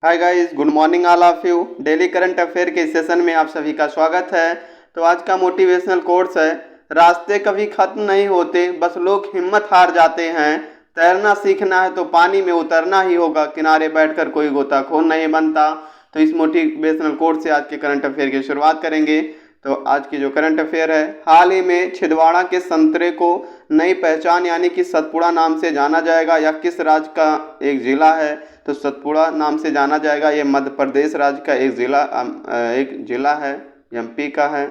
Hi guys, good morning all of you. Daily current affair के session में आप सभी का स्वागत है। तो आज का मोटिवेशनल कोट्स है, रास्ते कभी खत्म नहीं होते, बस लोग हिम्मत हार जाते हैं। तैरना सीखना है तो पानी में उतरना ही होगा, किनारे बैठकर कोई गोताखोर नहीं बनता। तो इस मोटिवेशनल कोट से आज के करंट अफेयर की शुरुआत करेंगे। तो आज की जो करंट अफेयर है, हाल ही में छिंदवाड़ा के संतरे को नई पहचान यानी कि सतपुड़ा नाम से जाना जाएगा। यह किस राज्य का एक जिला है? तो सतपुड़ा नाम से जाना जाएगा। ये मध्य प्रदेश राज्य का एक जिला है, एमपी का है।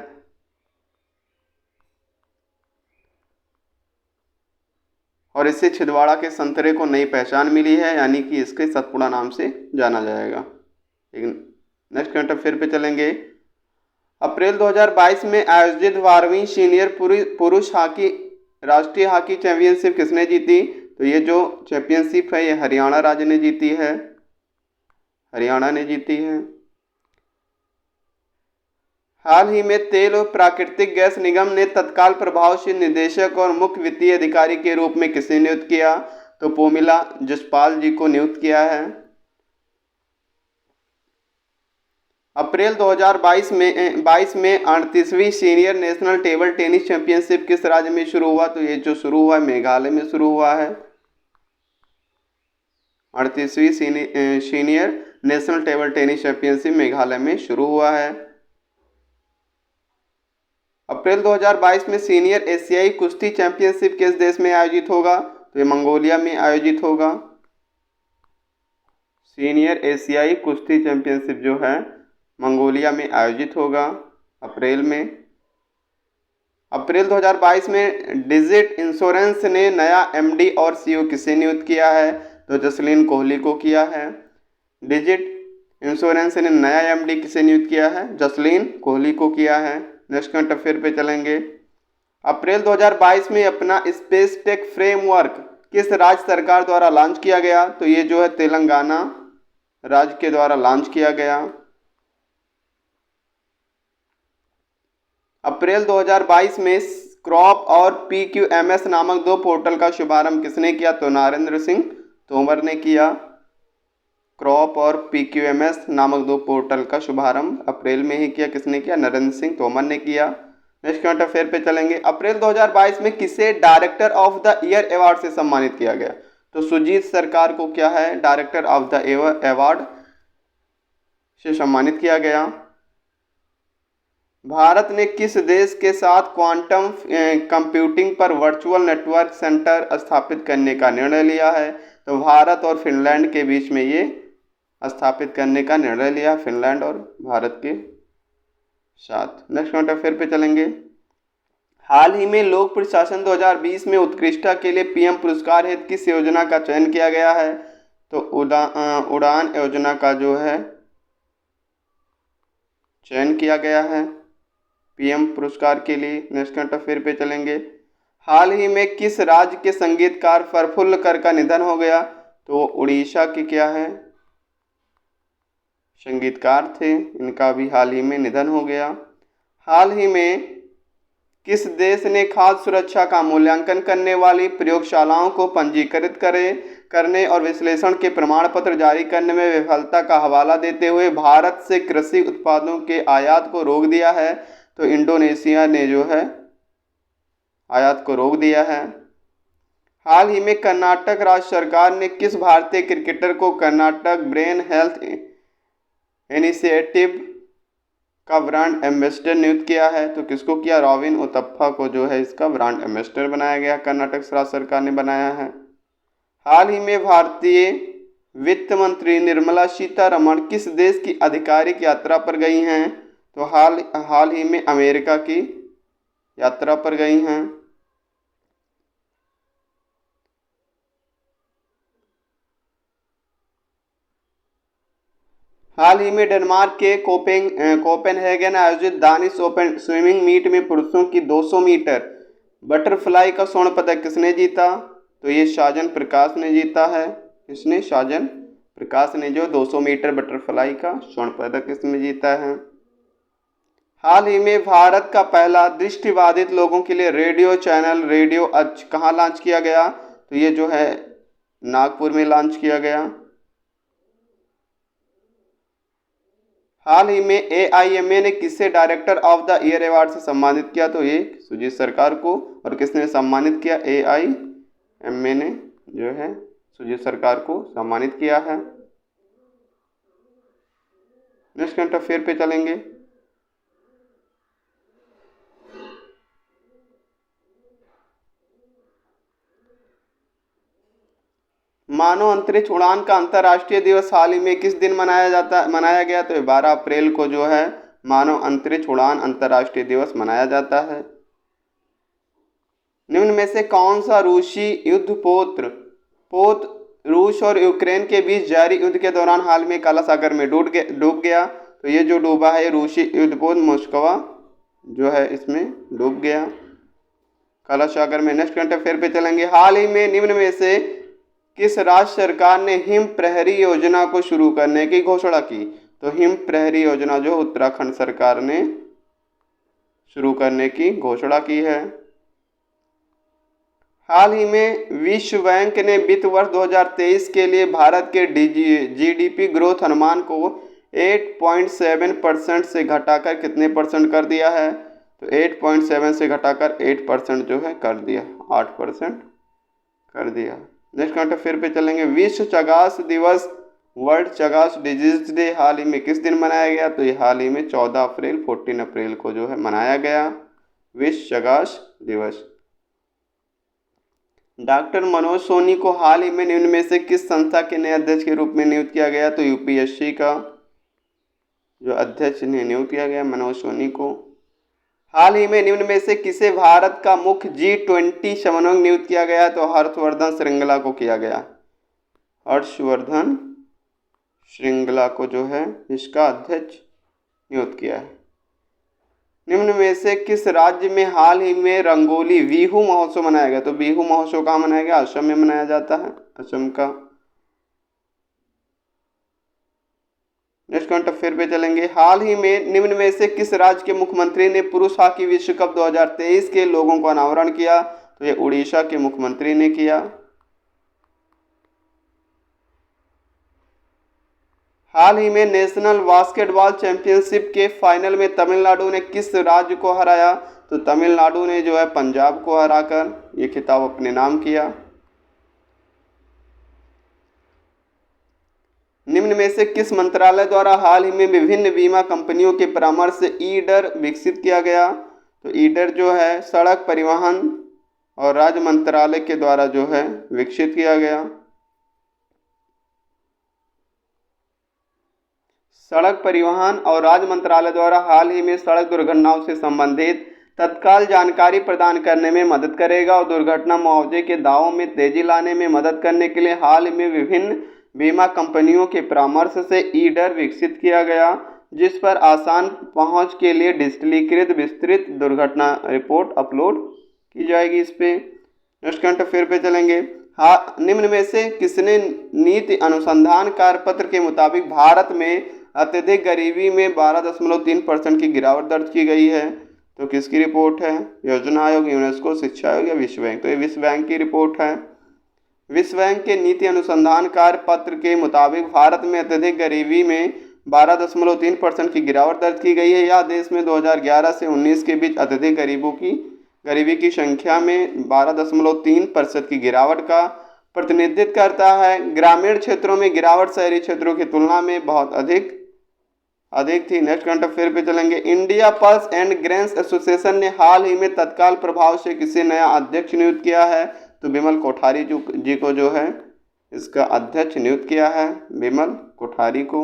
और इससे छिंदवाड़ा के संतरे को नई पहचान मिली है, यानी कि इसके सतपुड़ा नाम से जाना जाएगा। नेक्स्ट करंट अफेयर पे चलेंगे। अप्रैल 2022 में आयोजित 12वीं सीनियर पुरुष हॉकी राष्ट्रीय हॉकी चैंपियनशिप किसने जीती? तो ये जो चैंपियनशिप है, ये हरियाणा राज्य ने जीती है। हरियाणा ने जीती है। हाल ही में तेल और प्राकृतिक गैस निगम ने तत्काल प्रभाव से निदेशक और मुख्य वित्तीय अधिकारी के रूप में किसे नियुक्त किया? तो पोमिला जसपाल जी को नियुक्त किया है। अप्रैल 2022 में 38वीं senior national table tennis championship किस राज्य में शुरू हुआ? तो ये जो शुरू हुआ है, मेघालय में शुरू हुआ है। 38वीं senior national table tennis championship Meghalaya में शुरू हुआ है। अप्रैल 2022 में सीनियर एशियाई कुश्ती चैंपियनशिप किस देश में आयोजित होगा? तो ये मंगोलिया में आयोजित होगा। सीनियर एशियाई कुश्ती चैंपियनशिप जो है मंगोलिया में आयोजित होगा अप्रैल में। अप्रैल 2022 में डिजिट इंश्योरेंस ने नया एमडी और सीईओ किसे नियुक्त किया है? तो जसलीन कोहली को किया है। डिजिट इंश्योरेंस ने नया एमडी किसे नियुक्त किया है? जसलीन कोहली को किया है। नेक्स्ट करंट अफेयर पे चलेंगे। अप्रैल 2022 में अपना स्पेस टेक फ्रेमवर्क किस राज्य सरकार द्वारा लॉन्च किया गया? तो ये जो है तेलंगाना राज्य के द्वारा लॉन्च किया गया। अप्रैल 2022 में क्रॉप और पीक्यूएमएस नामक दो पोर्टल का शुभारंभ किसने किया? तो नरेंद्र सिंह तोमर ने किया। क्रॉप और पीक्यूएमएस नामक दो पोर्टल का शुभारंभ अप्रैल में ही किया। किसने किया? नरेंद्र सिंह तोमर ने किया। नेक्स्ट करंट अफेयर पे चलेंगे। अप्रैल 2022 में किसे director of the year award से सम्मानित किया गया? तो सुजीत सरकार को क्या है, डायरेक्टर ऑफ द अवार्ड से सम्मानित किया गया। भारत ने किस देश के साथ क्वांटम कंप्यूटिंग पर वर्चुअल नेटवर्क सेंटर स्थापित करने का निर्णय लिया है? तो भारत और फिनलैंड के बीच में ये स्थापित करने का निर्णय लिया, फिनलैंड और भारत के साथ। नेक्स्ट करंट अफेयर पे चलेंगे। हाल ही में लोक प्रशासन 2020 में उत्कृष्टता के लिए पीएम पुरस्कार हेतु किस योजना का चयन किया गया है? तो उड़ान योजना का जो है चयन किया गया है पीएम पुरस्कार के लिए। नेक्स्ट करंट अफेयर पे चलेंगे। हाल ही में किस राज्य के संगीतकार प्रफुल्ल कर का निधन हो गया? तो उड़ीसा के क्या है संगीतकार थे, इनका भी हाल ही में निधन हो गया। हाल ही में किस देश ने खाद्य सुरक्षा का मूल्यांकन करने वाली प्रयोगशालाओं को पंजीकृत करने और विश्लेषण के प्रमाण पत्र जारी करने में विफलता का हवाला देते हुए भारत से कृषि उत्पादों के आयात को रोक दिया है? तो इंडोनेशिया ने जो है आयात को रोक दिया है। हाल ही में कर्नाटक राज्य सरकार ने किस भारतीय क्रिकेटर को कर्नाटक ब्रेन हेल्थ इनिशिएटिव का ब्रांड एम्बेसडर नियुक्त किया है? तो किसको किया? रॉबिन उथप्पा को जो है इसका ब्रांड एम्बेसडर बनाया गया, कर्नाटक राज्य सरकार ने बनाया है। हाल ही में भारतीय वित्त मंत्री निर्मला सीतारमण किस देश की आधिकारिक यात्रा पर गई हैं? तो हाल ही में अमेरिका की यात्रा पर गई हैं। हाल ही में डेनमार्क के कोपेनहेगन आयोजित दानिश ओपन स्विमिंग मीट में पुरुषों की 200 मीटर बटरफ्लाई का स्वर्ण पदक किसने जीता? तो ये साजन प्रकाश ने जीता है। इसने साजन प्रकाश ने जो 200 मीटर बटरफ्लाई का स्वर्ण पदक इसमें जीता है। हाल ही में भारत का पहला दृष्टिबाधित लोगों के लिए रेडियो चैनल रेडियो आज कहाँ लॉन्च किया गया? तो ये जो है नागपुर में लॉन्च किया गया। हाल ही में AIMA ने किसे director of the year award से सम्मानित किया? तो ये सुजीत सरकार को। और किसने सम्मानित किया? AIMA ने जो है सुजीत सरकार को सम्मानित किया है। नेक्स्ट करंट अफेयर पे चलेंगे। मानव अंतरिक्ष उड़ान का अंतर्राष्ट्रीय दिवस हाल ही में किस दिन मनाया गया? तो 12 अप्रैल को जो है मानव अंतरिक्ष उड़ान अंतर्राष्ट्रीय दिवस मनाया जाता है। निम्न में से कौन सा रूसी युद्धपोत रूस और यूक्रेन के बीच जारी युद्ध के दौरान हाल में काला सागर में डूब गया? तो ये जो डूबा है रूसी युद्धपोत मोस्कवा जो है इसमें डूब गया काला सागर में। नेक्स्ट करंट अफेयर पे चलेंगे। हाल ही में निम्न में से किस राज्य सरकार ने हिम प्रहरी योजना को शुरू करने की घोषणा की? तो हिम प्रहरी योजना जो उत्तराखंड सरकार ने शुरू करने की घोषणा की है। हाल ही में विश्व बैंक ने वित्त वर्ष 2023 के लिए भारत के GDP ग्रोथ अनुमान को 8.7% से घटाकर कितने परसेंट कर दिया है? तो 8.7 से घटाकर 8% जो है कर दिया, 8% कर दिया। नेक्स्ट करंट अफेयर पे चलेंगे। विश्व चगास दिवस वर्ल्ड चगास डिजीज डे हाल ही में किस दिन मनाया गया? तो ये हाल ही में 14 अप्रैल को जो है मनाया गया विश्व चगास दिवस। डॉक्टर मनोज सोनी को हाल ही में निम्न में से किस संस्था के नए अध्यक्ष के रूप में नियुक्त किया गया? तो UPSC का जो अध्यक्ष ने नियुक्त किया गया मनोज सोनी को। हाल ही में निम्न में से किसे भारत का मुख्य G20 समन्वयक नियुक्त किया गया? तो हर्षवर्धन श्रृंगला को किया गया। हर्षवर्धन श्रृंगला को जो है इसका अध्यक्ष नियुक्त किया है। निम्न में से किस राज्य में हाल ही में रंगोली बिहू महोत्सव मनाया गया? तो बिहू महोत्सव कहाँ मनाया गया? असम में मनाया जाता है, असम का। नेक्स्ट करंट अफेयर पे चलेंगे। हाल ही में निम्न में से किस राज्य के मुख्यमंत्री ने पुरुष हॉकी विश्व कप 2023 के लोगों को अनावरण किया? तो ये उड़ीसा के मुख्यमंत्री ने किया। हाल ही में नेशनल बास्केटबॉल चैंपियनशिप के फाइनल में तमिलनाडु ने किस राज्य को हराया? तो तमिलनाडु ने जो है पंजाब को हराकर ये खिताब अपने नाम किया। निम्न में से किस मंत्रालय द्वारा हाल ही में विभिन्न बीमा कंपनियों के परामर्श से ईडर विकसित किया गया? तो ईडर जो है सड़क परिवहन और राज्य मंत्रालय के द्वारा जो है विकसित किया गया। सड़क परिवहन और राज्य मंत्रालय द्वारा हाल ही में सड़क दुर्घटनाओं से संबंधित तत्काल जानकारी प्रदान करने में मदद करेगा और दुर्घटना मुआवजे के दावों में तेजी लाने में मदद करने के लिए हाल ही में विभिन्न बीमा कंपनियों के परामर्श से ईडर विकसित किया गया, जिस पर आसान पहुंच के लिए डिजिटलीकृत विस्तृत दुर्घटना रिपोर्ट अपलोड की जाएगी इस पे। नेक्स्ट करंट अफेयर पे चलेंगे। हाँ, निम्न में से किसने नीति अनुसंधान कार्यपत्र के मुताबिक भारत में अत्यधिक गरीबी में 12.3% की गिरावट दर्ज की गई है? तो किसकी रिपोर्ट है? योजना आयोग, यूनेस्को, शिक्षा आयोग या विश्व बैंक? तो ये विश्व बैंक की रिपोर्ट है। विश्व बैंक के नीति अनुसंधान कार्यपत्र के मुताबिक भारत में अत्यधिक गरीबी में 12.3% की गिरावट दर्ज की गई है। यह देश में 2011 से 19 के बीच अत्यधिक गरीबी की संख्या में 12.3% की गिरावट का प्रतिनिधित्व करता है। ग्रामीण क्षेत्रों में गिरावट शहरी क्षेत्रों की तुलना में बहुत अधिक थी। नेक्स्ट करंट अफेयर पे चलेंगे। India pulse and grains association ने हाल ही में तत्काल प्रभाव से किसे नया अध्यक्ष नियुक्त किया है? तो बिमल कोठारी जी को जो है इसका अध्यक्ष नियुक्त किया है, बिमल कोठारी को।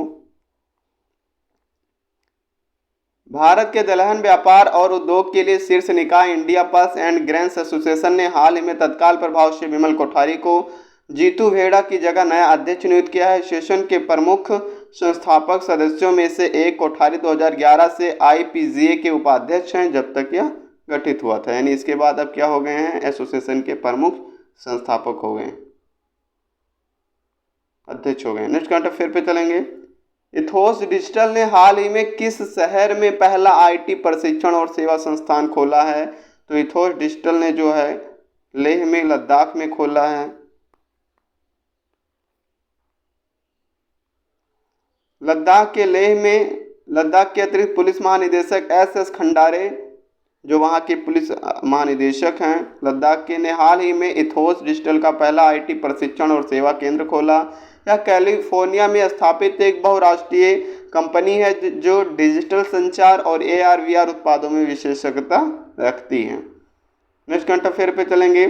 भारत के दलहन व्यापार और उद्योग के लिए शीर्ष निकाय India pulse and grains association ने हाल ही में तत्काल प्रभाव से बिमल कोठारी को जीतू भेड़ा की जगह नया अध्यक्ष नियुक्त किया है। एसोसिएशन के प्रमुख संस्थापक सदस्यों में से एक कोठारी 2011 से IPGA के उपाध्यक्ष हैं जब तक यह गठित हुआ था, यानी इसके बाद अब क्या हो गए हैं? एसोसिएशन के प्रमुख संस्थापक हो गए, अध्यक्ष हो गए। नेक्स्ट करंट अफेयर पे चलेंगे। इथोस डिजिटल ने हाल ही में किस शहर में पहला IT प्रशिक्षण और सेवा संस्थान खोला है? तो इथोस डिजिटल ने जो है लेह में, लद्दाख में खोला है। लद्दाख के लेह में लद्दाख के अतिरिक्त पुलिस महानिदेशक एस खंडारे, जो वहाँ के पुलिस महानिदेशक हैं लद्दाख के, ने हाल ही में इथोस डिजिटल का पहला आईटी प्रशिक्षण और सेवा केंद्र खोला। यह कैलिफोर्निया में स्थापित एक बहुराष्ट्रीय कंपनी है जो डिजिटल संचार और AR/VR उत्पादों में विशेषज्ञता रखती है। नेक्स्ट करंट अफेयर पे चलेंगे।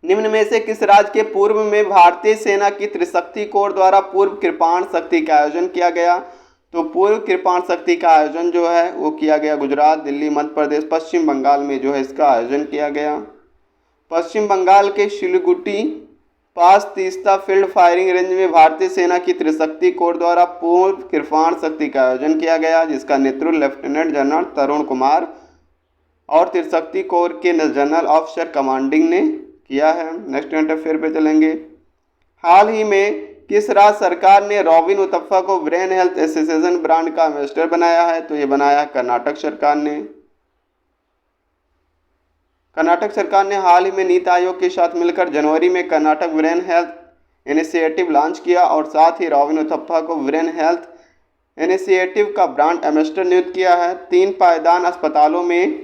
निम्न में से किस राज्य के पूर्व में भारतीय सेना की त्रिशक्ति कोर द्वारा पूर्व कृपाण शक्ति का आयोजन किया गया? तो पूर्व कृपाण शक्ति का आयोजन जो है वो किया गया गुजरात, दिल्ली, मध्य प्रदेश, पश्चिम बंगाल में जो है इसका आयोजन किया गया। पश्चिम बंगाल के सिलीगुड़ी पास तीस्ता फील्ड फायरिंग रेंज में भारतीय सेना की त्रिशक्ति कोर द्वारा पूर्व कृपाण शक्ति का आयोजन किया गया, जिसका नेतृत्व लेफ्टिनेंट जनरल तरुण कुमार और त्रिशक्ति कोर के जनरल ऑफिसर कमांडिंग ने किया है। नेक्स्ट करंट अफेयर पे चलेंगे। हाल ही में किस राज्य सरकार ने रॉबिन उतप्पा को ब्रेन हेल्थ एसोसिएशन ब्रांड का एम्बेसडर बनाया है? तो ये बनाया है कर्नाटक सरकार ने। कर्नाटक सरकार ने हाल ही में नीति आयोग के साथ मिलकर जनवरी में Karnataka brain health initiative launch किया और साथ ही रॉबिन उतप्पा को ब्रेन हेल्थ इनिशिएटिव का ब्रांड एम्बेसडर नियुक्त किया है। 3 पायदान अस्पतालों में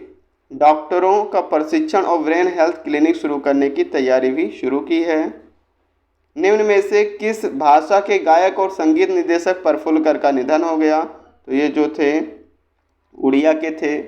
डॉक्टरों का प्रशिक्षण और ब्रेन हेल्थ क्लिनिक शुरू करने की तैयारी भी शुरू की है। निम्न में से किस भाषा के गायक और संगीत निर्देशक प्रफुल्ल कर का निधन हो गया? तो ये जो थे उड़िया के थे।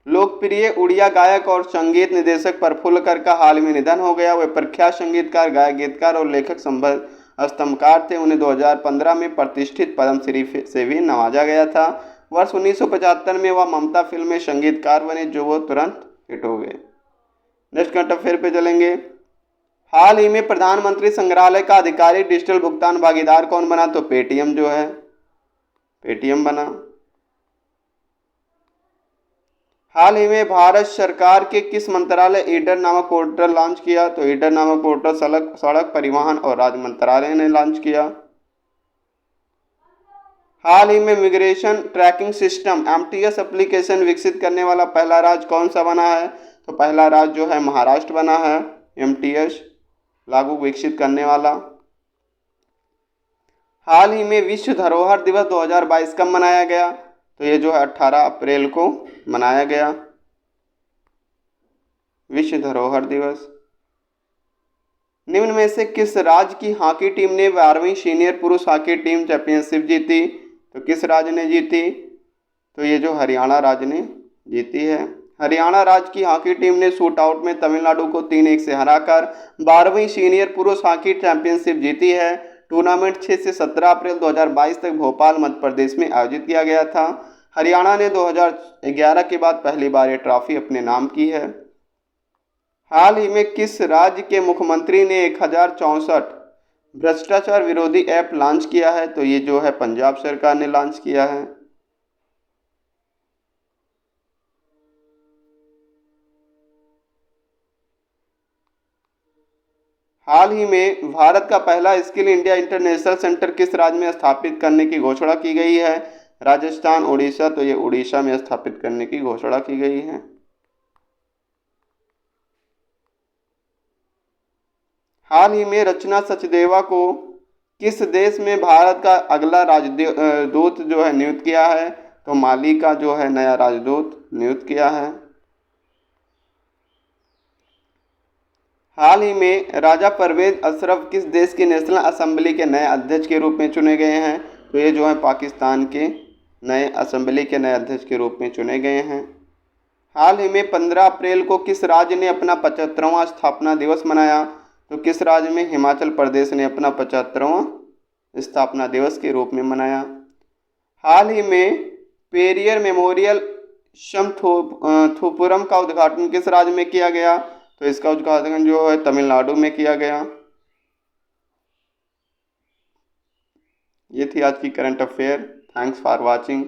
लोकप्रिय उड़िया गायक और संगीत निर्देशक प्रफुल्ल कर का हाल में निधन हो गया। वे प्रख्यात संगीतकार, गायक, गीतकार और लेखक स्तंभकार थे। उन्हें 2015 में प्रतिष्ठित पद्मश्री से भी नवाजा गया था। वर्ष 1975 में वह ममता फिल्म में संगीतकार बने, जो वो तुरंत हिट हो गए। नेक्स्ट करंट अफेयर पे चलेंगे। हाल ही में प्रधानमंत्री संग्रहालय का आधिकारिक डिजिटल भुगतान भागीदार कौन बना? तो पेटीएम जो है पेटीएम बना। हाल ही में भारत सरकार के किस मंत्रालय ईडर नामक पोर्टल लॉन्च किया? तो ईडर नामक पोर्टल सड़क परिवहन और राज्य मंत्रालय ने लॉन्च किया। हाल ही में immigration tracking system MTS application विकसित करने वाला पहला राज्य कौन सा बना है? तो पहला राज्य जो है महाराष्ट्र बना है MTS लागू विकसित करने वाला। हाल ही में विश्व धरोहर दिवस 2022 कब मनाया गया? तो ये जो है 18 अप्रैल को मनाया गया विश्व धरोहर दिवस। निम्न में से किस राज्य की हॉकी टीम ने 12वीं सीनियर पुरुष हॉकी टीम चैंपियनशिप जीती? तो किस राज्य ने जीती? तो ये जो हरियाणा राज्य ने जीती है। हरियाणा राज्य की हॉकी टीम ने शूट आउट में तमिलनाडु को 3-1 से हराकर 12वीं सीनियर पुरुष हॉकी चैंपियनशिप जीती है। टूर्नामेंट 6 से 17 अप्रैल 2022 तक भोपाल, मध्य प्रदेश में आयोजित किया गया था। हरियाणा ने 2011 के बाद पहली बार ये ट्रॉफी अपने नाम की है। हाल ही में किस राज्य के मुख्यमंत्री ने 1064 भ्रष्टाचार विरोधी ऐप लॉन्च किया है? तो ये जो है पंजाब सरकार ने लॉन्च किया है। हाल ही में भारत का पहला स्किल इंडिया इंटरनेशनल सेंटर किस राज्य में स्थापित करने की घोषणा की गई है? राजस्थान, उड़ीसा, तो ये उड़ीसा में स्थापित करने की घोषणा की गई है। हाल ही में रचना सचदेवा को किस देश में भारत का अगला राजदूत जो है नियुक्त किया है? तो माली का जो है नया राजदूत नियुक्त किया है। हाल ही में राजा परवेज अशरफ किस देश की नेशनल असेंबली के नए अध्यक्ष के रूप में चुने गए हैं? तो ये जो है पाकिस्तान के नए असेंबली के नए अध्यक्ष के रूप में चुने गए हैं। हाल ही में 15 अप्रैल को किस राज्य ने अपना 75वां स्थापना दिवस मनाया? तो किस राज्य में? हिमाचल प्रदेश ने अपना 75वां स्थापना दिवस के रूप में मनाया। हाल ही में पेरियर मेमोरियल शमथुपुरम का उद्घाटन किस राज्य में किया गया? तो इसका उद्घाटन जो है तमिलनाडु में किया गया। ये थी आज की current affair. Thanks for watching.